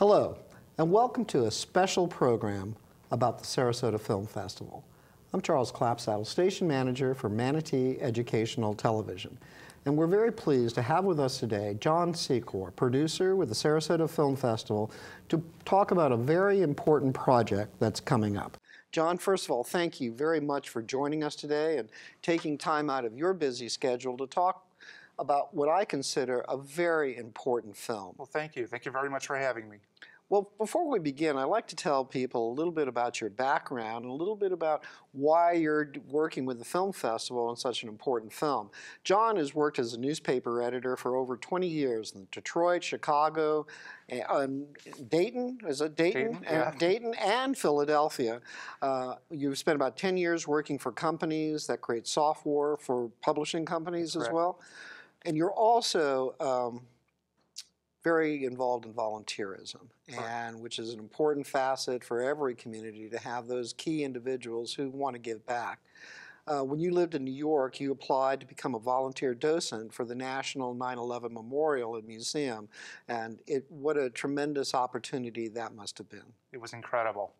Hello, and welcome to a special program about the Sarasota Film Festival. I'm Charles Clapsaddle, station manager for Manatee Educational Television, and we're very pleased to have with us today John Secor, producer with the Sarasota Film Festival, to talk about a very important project that's coming up. John, first of all, thank you very much for joining us today and taking time out of your busy schedule to talk about what I consider a very important film. Well, thank you. Thank you very much for having me. Well, before we begin, I'd like to tell people a little bit about your background and a little bit about why you're working with the film festival on such an important film. John has worked as a newspaper editor for over 20 years in Detroit, Chicago, Dayton, is it Dayton? Yeah. Dayton and Philadelphia. You've spent about 10 years working for companies that create software for publishing companies as well. And you're also very involved in volunteerism, and which is an important facet for every community to have those key individuals who want to give back. When you lived in New York, you applied to become a volunteer docent for the National 9/11 Memorial and Museum, and what a tremendous opportunity that must have been. It was incredible.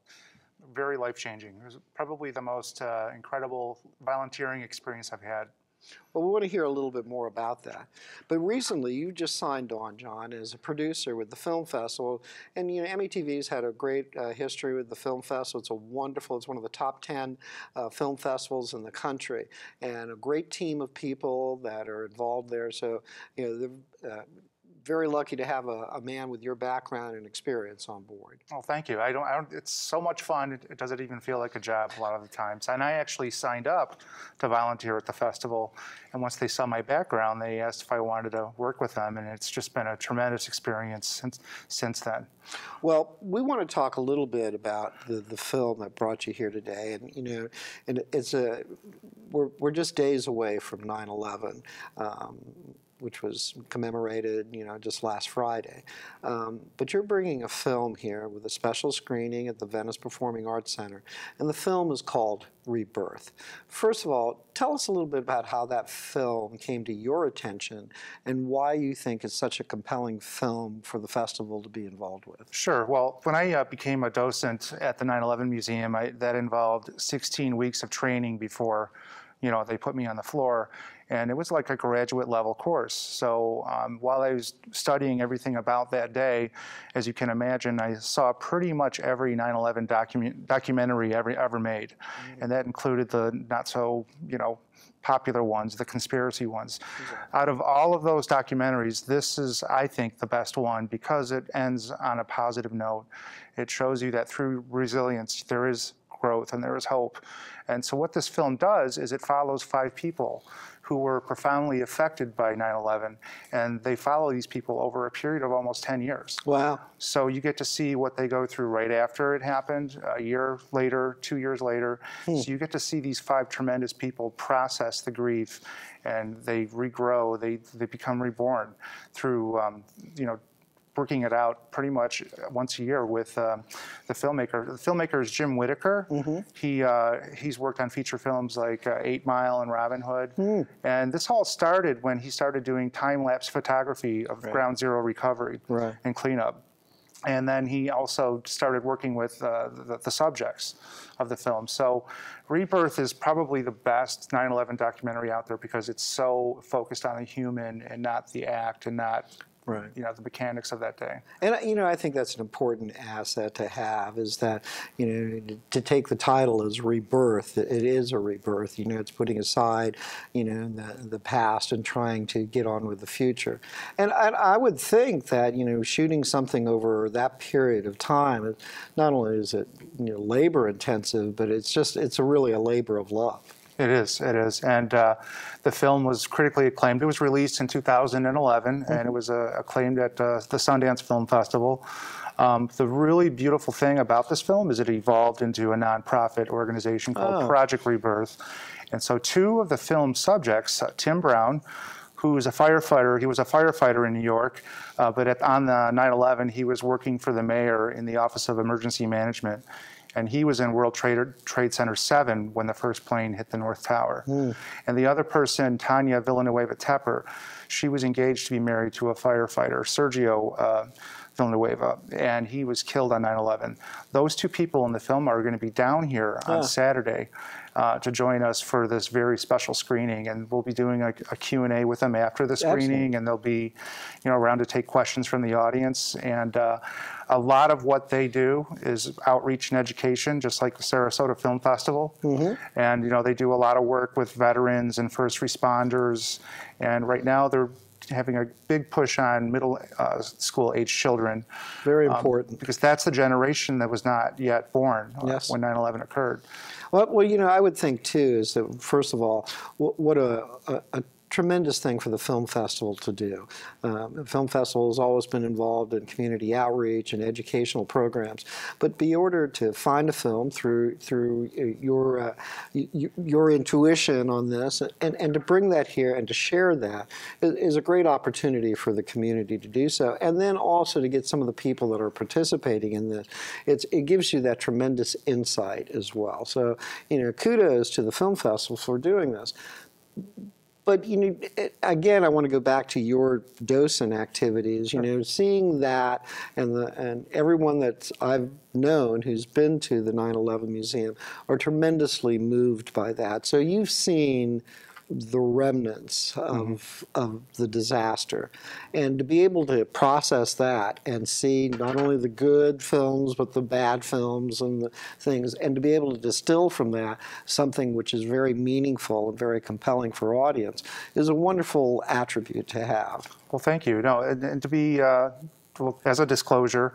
Very life-changing. It was probably the most incredible volunteering experience I've had. Well, we want to hear a little bit more about that. But recently, you just signed on, John, as a producer with the Film Festival. And, you know, METV's had a great history with the Film Festival. It's one of the top 10 film festivals in the country. And a great team of people that are involved there. So, you know, they're very lucky to have a man with your background and experience on board. Oh, thank you. It's so much fun. It doesn't even feel like a job a lot of the times. And I actually signed up to volunteer at the festival. And once they saw my background, they asked if I wanted to work with them. And it's just been a tremendous experience since then. Well, we want to talk a little bit about the film that brought you here today. And, you know, we're just days away from 9/11. Which was commemorated, you know, just last Friday. But you're bringing a film here with a special screening at the Venice Performing Arts Center, and the film is called Rebirth. First of all, tell us a little bit about how that film came to your attention and why you think it's such a compelling film for the festival to be involved with. Sure. Well, when I became a docent at the 9/11 Museum, that involved 16 weeks of training before, you know, they put me on the floor. And it was like a graduate level course. So while I was studying everything about that day, as you can imagine, I saw pretty much every 9/11 documentary ever made. Mm-hmm. And that included the not so, you know, popular ones, the conspiracy ones. Mm-hmm. Out of all of those documentaries, this is, I think, the best one because it ends on a positive note. It shows you that through resilience, there is growth and there is hope. And so what this film does is it follows 5 people who were profoundly affected by 9/11, and they follow these people over a period of almost 10 years. Wow. So you get to see what they go through right after it happened, a year later, 2 years later. So you get to see these 5 tremendous people process the grief, and they regrow, they become reborn through, you know, working it out pretty much once a year with the filmmaker. The filmmaker is Jim Whittaker. Mm-hmm. He's worked on feature films like 8 Mile and Robin Hood. Mm. And this all started when he started doing time-lapse photography of ground zero recovery and cleanup. And then he also started working with the subjects of the film. So Rebirth is probably the best 9/11 documentary out there because it's so focused on the human and not the act and not you know, the mechanics of that day. And, you know, I think that's an important asset to have, is that, you know, to take the title as Rebirth, it is a rebirth. You know, it's putting aside, you know, the past and trying to get on with the future. And I would think that, you know, shooting something over that period of time, not only is it, you know, labor intensive, but it's really a labor of love. It is, and the film was critically acclaimed. It was released in 2011, and it was acclaimed at the Sundance Film Festival. The really beautiful thing about this film is it evolved into a nonprofit organization called Project Rebirth. And so 2 of the film subjects, Tim Brown, who is a firefighter, he was a firefighter in New York, but on the 9/11, he was working for the mayor in the Office of Emergency Management. And he was in World Trade Center 7 when the first plane hit the North Tower. Mm. And the other person, Tanya Villanueva Tepper, she was engaged to be married to a firefighter, Sergio Villanueva, and he was killed on 9/11. Those two people in the film are going to be down here on Saturday to join us for this very special screening, and we'll be doing a Q&A with them after the screening. Excellent. And they'll be, around to take questions from the audience. And a lot of what they do is outreach and education, just like the Sarasota Film Festival. Mm-hmm. And they do a lot of work with veterans and first responders. And right now they're having a big push on middle school age children. Very important. Because that's the generation that was not yet born when 9/11 occurred. Well, I would think too is that, first of all, what a tremendous thing for the film festival to do. The film festival has always been involved in community outreach and educational programs, but be order to find a film through your intuition on this and to bring that here and to share that is a great opportunity for the community to do so, and then also to get some of the people that are participating in this. It gives you that tremendous insight as well. So kudos to the film festival for doing this. But again, I want to go back to your docent activities. Seeing that, and everyone that I've known who's been to the 9/11 Museum are tremendously moved by that. So you've seen the remnants of the disaster, and to be able to process that and see not only the good films but the bad films and the things, and to be able to distill from that something which is very meaningful and very compelling for audience is a wonderful attribute to have. Well, thank you. No, and to be as a disclosure,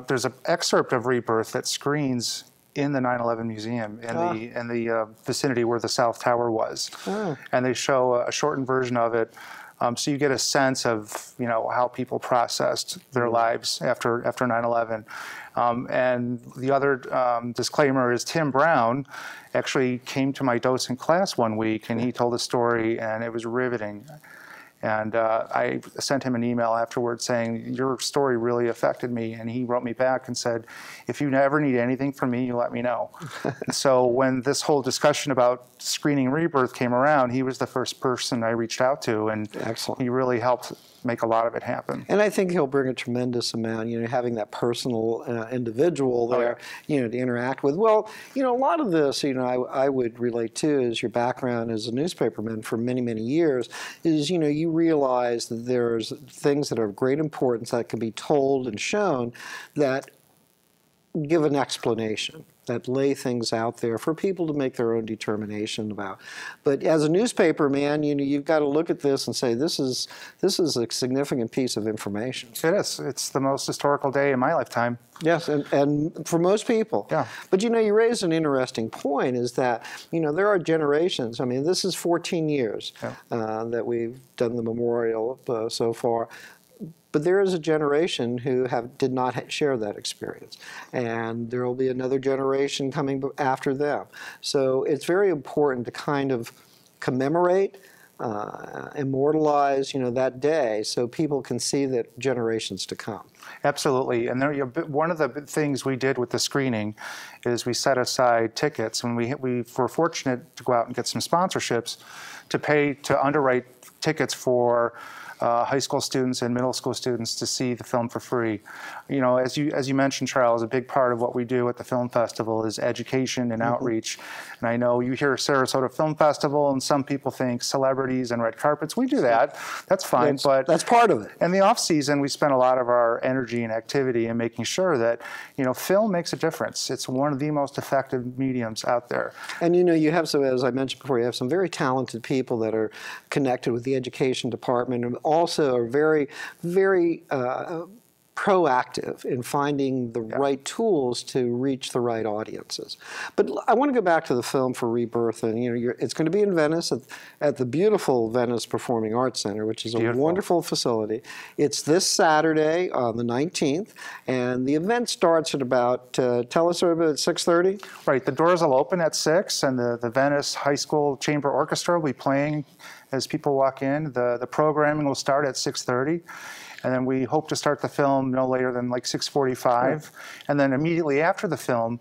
there's an excerpt of Rebirth that screens in the 9/11 Museum in the vicinity where the South Tower was. And they show a shortened version of it, so you get a sense of how people processed their lives after 9/11. And the other disclaimer is Tim Brown actually came to my docent class one week, and he told a story, and it was riveting. And I sent him an email afterwards saying, your story really affected me. And he wrote me back and said, if you ever need anything from me, you let me know. So when this whole discussion about screening Rebirth came around, he was the first person I reached out to. And excellent. He really helped make a lot of it happen. And I think he'll bring a tremendous amount, having that personal individual there, to interact with. Well, a lot of this, I would relate to is your background as a newspaperman for many, many years is, you realize that there's things that are of great importance that can be told and shown that give an explanation, that lay things out there for people to make their own determination about. But as a newspaper man, you've got to look at this and say, this is a significant piece of information. It is. It's the most historical day in my lifetime. Yes, and for most people. Yeah. But you raise an interesting point is that, there are generations. I mean, this is 14 years that we've done the memorial so far. But there is a generation who did not share that experience, and there will be another generation coming after them. So it's very important to kind of commemorate, immortalize, that day, so people can see that generations to come. Absolutely, and one of the things we did with the screening is we set aside tickets, and we were fortunate to go out and get some sponsorships to underwrite tickets for high school students and middle school students to see the film for free. As you mentioned, Charles, a big part of what we do at the film festival is education and outreach. And I know you hear Sarasota Film Festival, and some people think celebrities and red carpets. We do that. That's fine, but that's part of it. In the off season, we spend a lot of our energy and activity in making sure that film makes a difference. It's one of the most effective mediums out there. And you have some, as I mentioned before, you have some very talented people that are connected with the education department, and also are very, very proactive in finding the right tools to reach the right audiences. But I want to go back to the film for Rebirth, and it's going to be in Venice at the beautiful Venice Performing Arts Center, which is a wonderful facility. It's this Saturday on the 19th, and the event starts at about, tell us about 6:30? Right, the doors will open at 6, and the Venice High School Chamber Orchestra will be playing as people walk in. The programming will start at 6:30. And then we hope to start the film no later than like 6:45. And then immediately after the film,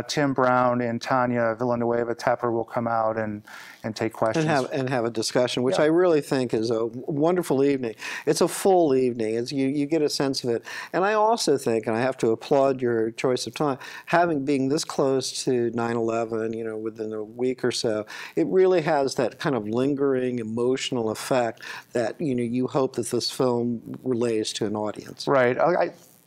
Tim Brown and Tanya Villanueva Tepper will come out and take questions. And have a discussion, which I really think is a wonderful evening. It's a full evening. You get a sense of it. And I also think, and I have to applaud your choice of time, being this close to 9/11, within a week or so, it really has that kind of lingering emotional effect that, you hope that this film relays to an audience. Right.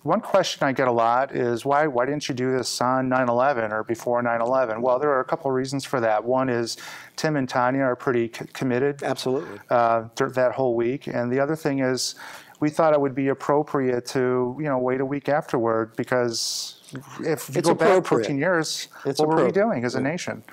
One question I get a lot is, why didn't you do this on 9/11 or before 9/11? Well, there are a couple of reasons for that. One is Tim and Tanya are pretty committed. Absolutely. That whole week. And the other thing is, we thought it would be appropriate to, wait a week afterward, because if you go back 14 years, what were we doing as a nation?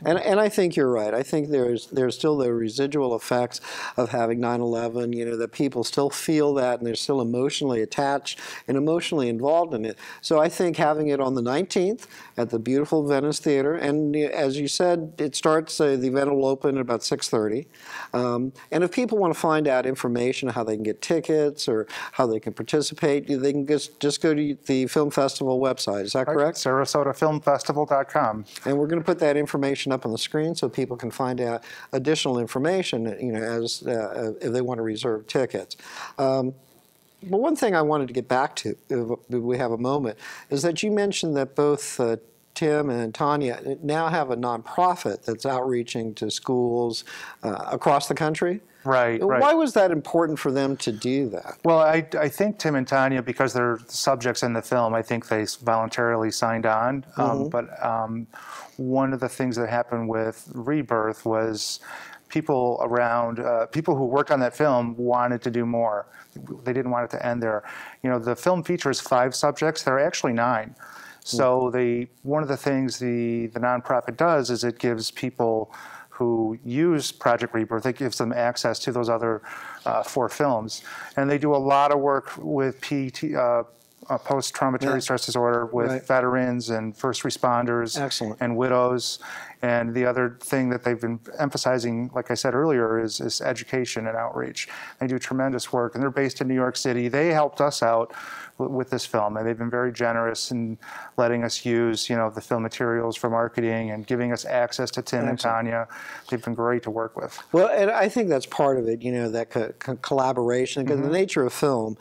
And I think you're right. I think there's still the residual effects of having 9/11, that people still feel that, and they're still emotionally attached and emotionally involved in it. So I think having it on the 19th at the beautiful Venice Theater, and as you said, it starts, the event will open at about 6:30. And if people want to find out information on how they can get tickets or how they can participate, they can just go to the film festival website. Is that correct? SarasotaFilmFestival.com. And we're going to put that information up on the screen so people can find out additional information, as if they want to reserve tickets. But one thing I wanted to get back to, if we have a moment, is that you mentioned that both Tim and Tanya now have a nonprofit that's outreaching to schools across the country. Right. Why was that important for them to do that? Well, I think Tim and Tanya, because they're subjects in the film, I think they voluntarily signed on. But one of the things that happened with Rebirth was people who worked on that film wanted to do more. They didn't want it to end there. The film features 5 subjects. There are actually 9. So one of the things the nonprofit does is it gives people who use Project Rebirth, it gives them access to those other 4 films. And they do a lot of work with post-traumatic stress disorder with veterans and first responders and widows. And the other thing that they've been emphasizing, like I said earlier, is education and outreach. They do tremendous work, and they're based in New York City. They helped us out with this film, and they've been very generous in letting us use, the film materials for marketing and giving us access to Tim and Tanya. They've been great to work with. Well, and I think that's part of it, that collaboration, because the nature of film,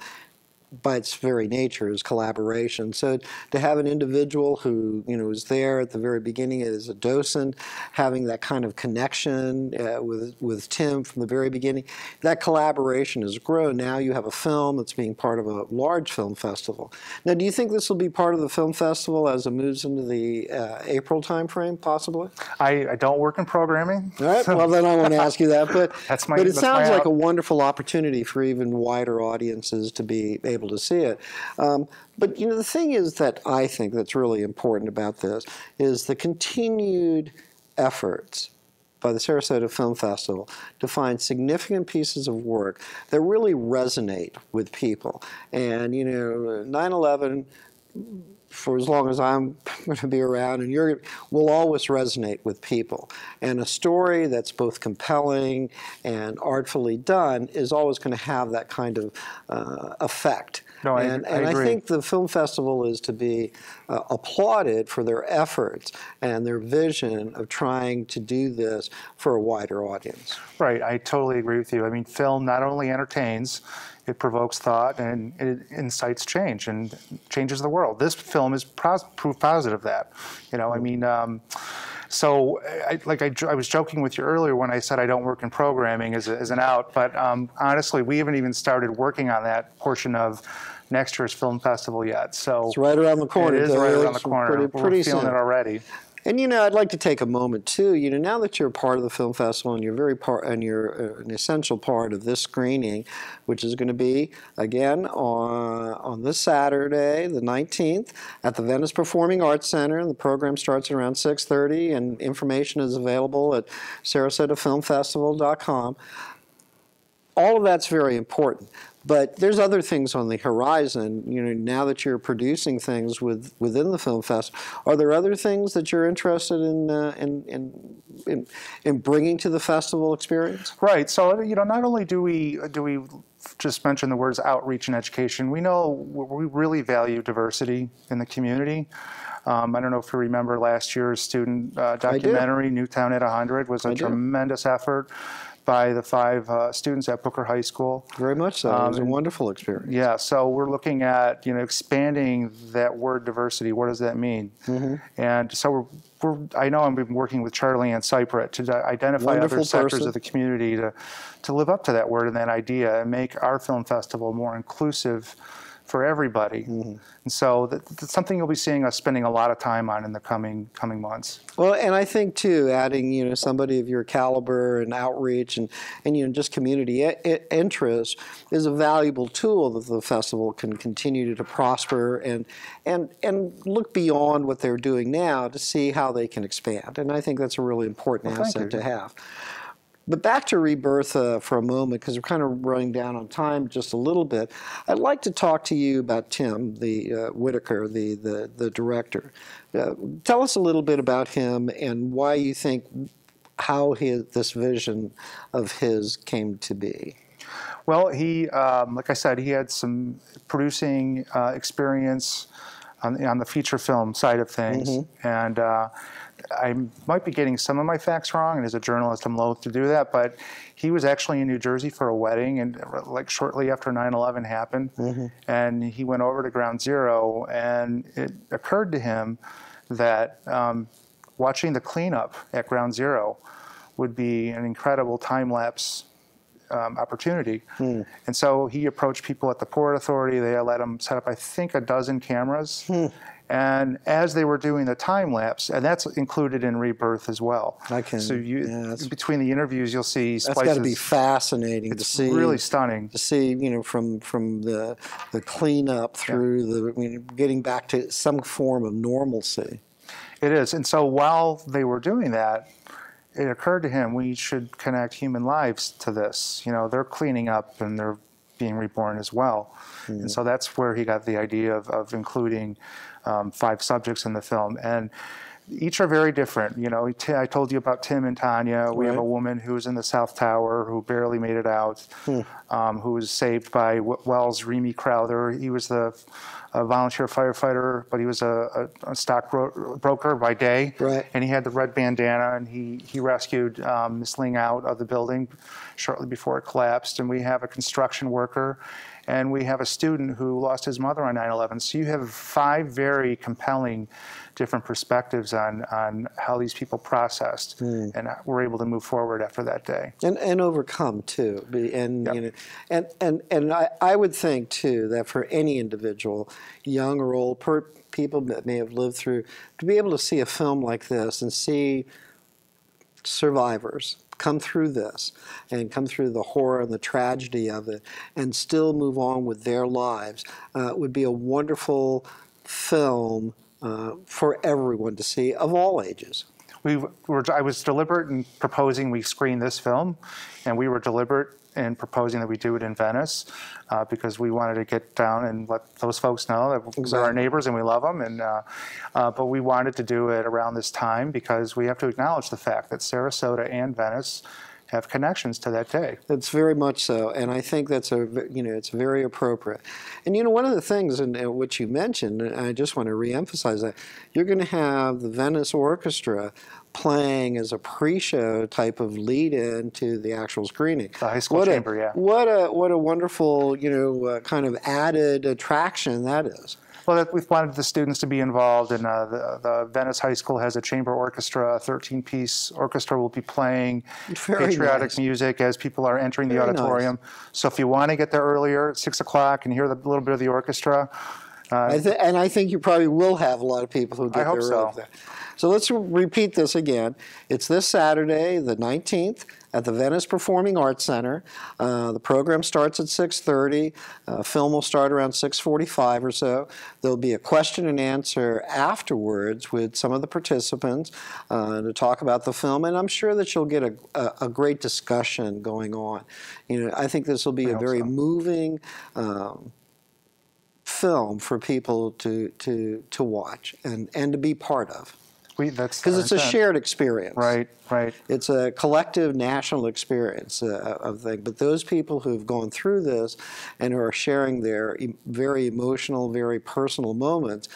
by its very nature, is collaboration. So to have an individual who was there at the very beginning as a docent, having that kind of connection with Tim from the very beginning, that collaboration has grown. Now you have a film that's being part of a large film festival. Now, do you think this will be part of the film festival as it moves into the April timeframe, possibly? I don't work in programming. All right. Well, then I won't ask you that. But it sounds like a wonderful opportunity for even wider audiences to be able to see it. But the thing is that I think that's really important about this is the continued efforts by the Sarasota Film Festival to find significant pieces of work that really resonate with people. And 9/11, for as long as I'm going to be around, and will always resonate with people. And a story that's both compelling and artfully done is always going to have that kind of effect. No, I agree. I think the film festival is to be applauded for their efforts and their vision of trying to do this for a wider audience. Right, I totally agree with you. I mean, film not only entertains, it provokes thought and it incites change and changes the world. This film is proof positive of that. I mean, so I was joking with you earlier when I said I don't work in programming as an out, but honestly, we haven't even started working on that portion of next year's film festival yet. So it's right around the corner. It is right around the corner. Pretty We're feeling soon. it already. And I'd like to take a moment too. Now that you're part of the film festival and you're an essential part of this screening, which is going to be again on this Saturday, the 19th, at the Venice Performing Arts Center. And the program starts around 6:30, and information is available at SarasotaFilmFestival.com. All of that's very important. But there's other things on the horizon. Now that you're producing things within the film festival, are there other things that you're interested in bringing to the festival experience? Right. So not only do we just mention the words outreach and education. We know we really value diversity in the community. I don't know if you remember last year's student documentary, Newtown at 100, was a tremendous effort by the 5 students at Booker High School. Very much so. It was a wonderful experience. Yeah, so we're looking at, expanding that word diversity. What does that mean? And so I know I've been working with Charlie Ann Cypret to identify other sectors of the community to live up to that word and that idea and make our film festival more inclusive for everybody. And so that's something you'll be seeing us spending a lot of time on in the coming months. Well, and I think too, adding somebody of your caliber and outreach and just community interest is a valuable tool that the festival can continue to prosper and look beyond what they're doing now to see how they can expand. And I think that's a really important asset to have. But back to Rebirth for a moment, because we're kind of running down on time just a little bit. I'd like to talk to you about Tim, the Whitaker, the director. Tell us a little bit about him and why you think how this vision of his came to be. Well, he, like I said, he had some producing experience on the feature film side of things, and I might be getting some of my facts wrong, and as a journalist, I'm loath to do that, but he was actually in New Jersey for a wedding, and like shortly after 9/11 happened, and he went over to Ground Zero, and it occurred to him that watching the cleanup at Ground Zero would be an incredible time-lapse opportunity. And so he approached people at the Port Authority. They let him set up, I think, a dozen cameras. And as they were doing the time lapse, and that's included in Rebirth as well. So between the interviews, you'll see splices. That's got to be fascinating to see. It's really stunning to see. From the cleanup through the getting back to some form of normalcy. It is, and so while they were doing that, it occurred to him we should connect human lives to this. They're cleaning up and they're being reborn as well. And so that's where he got the idea of including 5 subjects in the film. And each are very different. I told you about Tim and Tanya. We have a woman who's in the South Tower who barely made it out, who was saved by Wells' Remy Crowther. He was a volunteer firefighter, but he was a stockbroker by day. And he had the red bandana, and he rescued Miss Ling out of the building shortly before it collapsed. And we have a construction worker, and we have a student who lost his mother on 9/11. So you have 5 very compelling different perspectives on how these people processed and were able to move forward after that day. And overcome, too. And I would think, too, that for any individual, young or old, people that may have lived through, to be able to see a film like this and see survivors come through this and come through the horror and the tragedy of it and still move on with their lives would be a wonderful film for everyone to see of all ages. I was deliberate in proposing we screen this film, and we were deliberate in proposing that we do it in Venice because we wanted to get down and let those folks know that they're our neighbors and we love them. And but we wanted to do it around this time because we have to acknowledge the fact that Sarasota and Venice have connections to that day. It's very much so, and I think that's it's very appropriate. And one of the things in which you mentioned, and I just want to reemphasize that, you're going to have the Venice Orchestra playing as a pre-show type of lead-in to the actual screening. The high school chamber, yeah. What a wonderful kind of added attraction that is. Well, we've wanted the students to be involved, and the Venice High School has a chamber orchestra. A 13-piece orchestra will be playing patriotic music as people are entering the auditorium. So if you want to get there earlier at 6 o'clock and hear a little bit of the orchestra. And I think you probably will have a lot of people who get there early. So let's repeat this again. It's this Saturday, the 19th, at the Venice Performing Arts Center. The program starts at 6:30. Film will start around 6:45 or so. There'll be a question and answer afterwards with some of the participants to talk about the film, and I'm sure that you'll get a great discussion going on. I think this will be a very moving film for people to watch and to be part of. That's Because our it's a intent. shared experience. Right, right. It's a collective national experience of things. But those people who've gone through this and who are sharing their very emotional, very personal moments,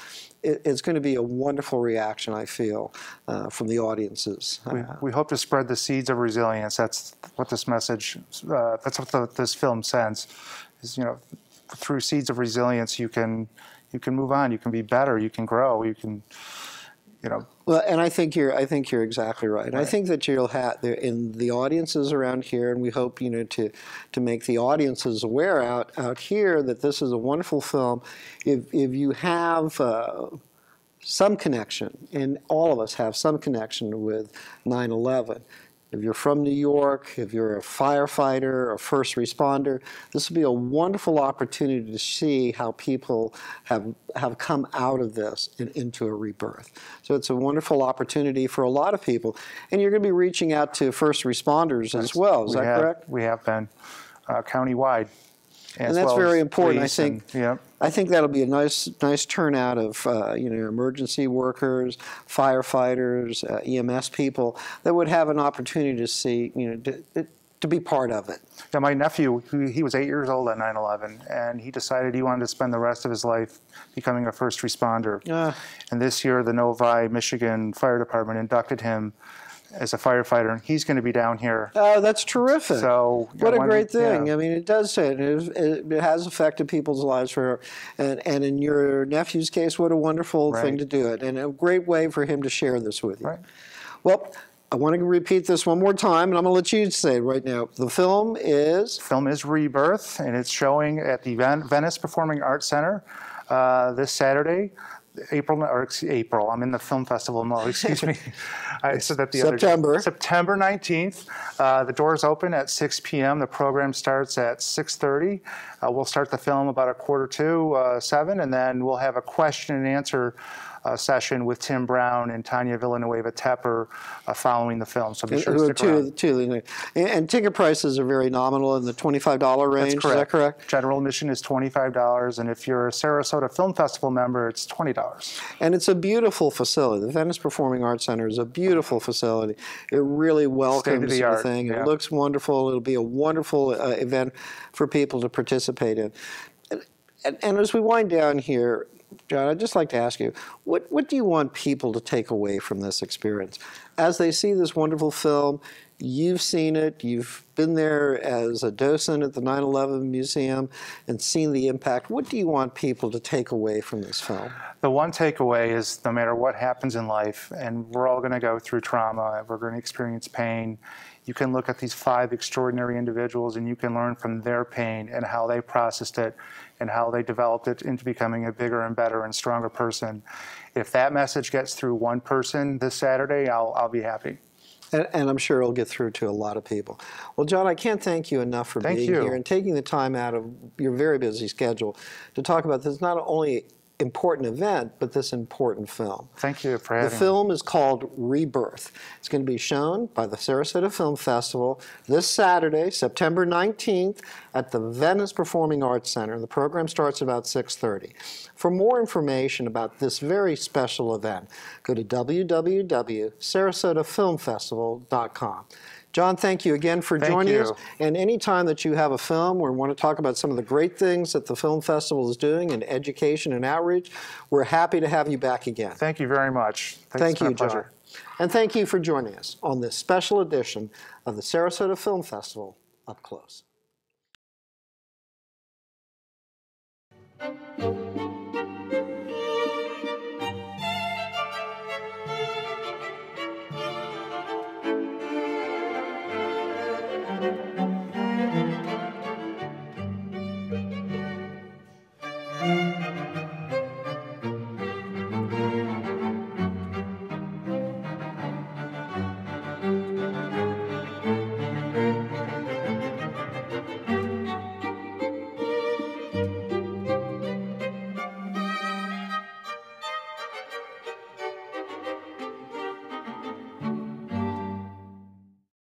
it's going to be a wonderful reaction, I feel, from the audiences. We hope to spread the seeds of resilience. That's what this message, that's what this film sends, is, through seeds of resilience, you can move on, you can be better, you can grow, you can, Well, and I think you're exactly right. I think that you'll have in the audiences around here, and we hope to make the audiences aware out here that this is a wonderful film. If you have some connection, and all of us have some connection with 9/11. If you're from New York, if you're a firefighter, a first responder, this will be a wonderful opportunity to see how people have come out of this and into a rebirth. So it's a wonderful opportunity for a lot of people. And you're going to be reaching out to first responders as well. Is that correct? We have been countywide. And that's very important, I think. Yep. I think that'll be a nice turnout of emergency workers, firefighters, EMS people that would have an opportunity to see, to be part of it. Yeah, my nephew, he was 8 years old at 9/11, and he decided he wanted to spend the rest of his life becoming a first responder. And this year, the Novi, Michigan Fire Department inducted him as a firefighter, and he's going to be down here. Oh, that's terrific. So what a great thing. I mean, it does say it has affected people's lives and in your nephew's case, what a wonderful thing to do it, and a great way for him to share this with you. Right. Well, I want to repeat this one more time, and I'm going to let you say it right now. The film is? The film is Rebirth, and it's showing at the Venice Performing Arts Center this Saturday. April. I'm in the film festival mode, excuse me. I said that the September. other day. September 19th. The doors open at 6 p.m. The program starts at 6:30. We'll start the film about 6:45, and then we'll have a question and answer session with Tim Brown and Tanya Villanueva Tepper following the film. So be sure to stick around. And ticket prices are very nominal in the $25 range. That's correct. Is that correct? General admission is $25, and if you're a Sarasota Film Festival member, it's $20. And it's a beautiful facility. The Venice Performing Arts Center is a beautiful facility. It really welcomes the thing. Yeah. It looks wonderful. It'll be a wonderful event for people to participate in. And as we wind down here, John, I'd just like to ask you, what do you want people to take away from this experience? As they see this wonderful film, you've seen it, you've been there as a docent at the 9/11 Museum and seen the impact. What do you want people to take away from this film? The one takeaway is no matter what happens in life, and we're all going to go through trauma, we're going to experience pain, you can look at these 5 extraordinary individuals and you can learn from their pain and how they processed it and how they developed it into becoming a bigger and better and stronger person. If that message gets through one person this Saturday, I'll be happy. And I'm sure it'll get through to a lot of people. Well, John, I can't thank you enough for being here and taking the time out of your very busy schedule to talk about this not only important event, but this important film. Thank you for having me. The film is called Rebirth. It's going to be shown by the Sarasota Film Festival this Saturday, September 19th, at the Venice Performing Arts Center. The program starts about 6:30. For more information about this very special event, go to www.sarasotafilmfestival.com. John, thank you again for joining us. And anytime that you have a film or want to talk about some of the great things that the Film Festival is doing in education and outreach, we're happy to have you back again. Thank you very much. Thank you, John. And thank you for joining us on this special edition of the Sarasota Film Festival Up Close.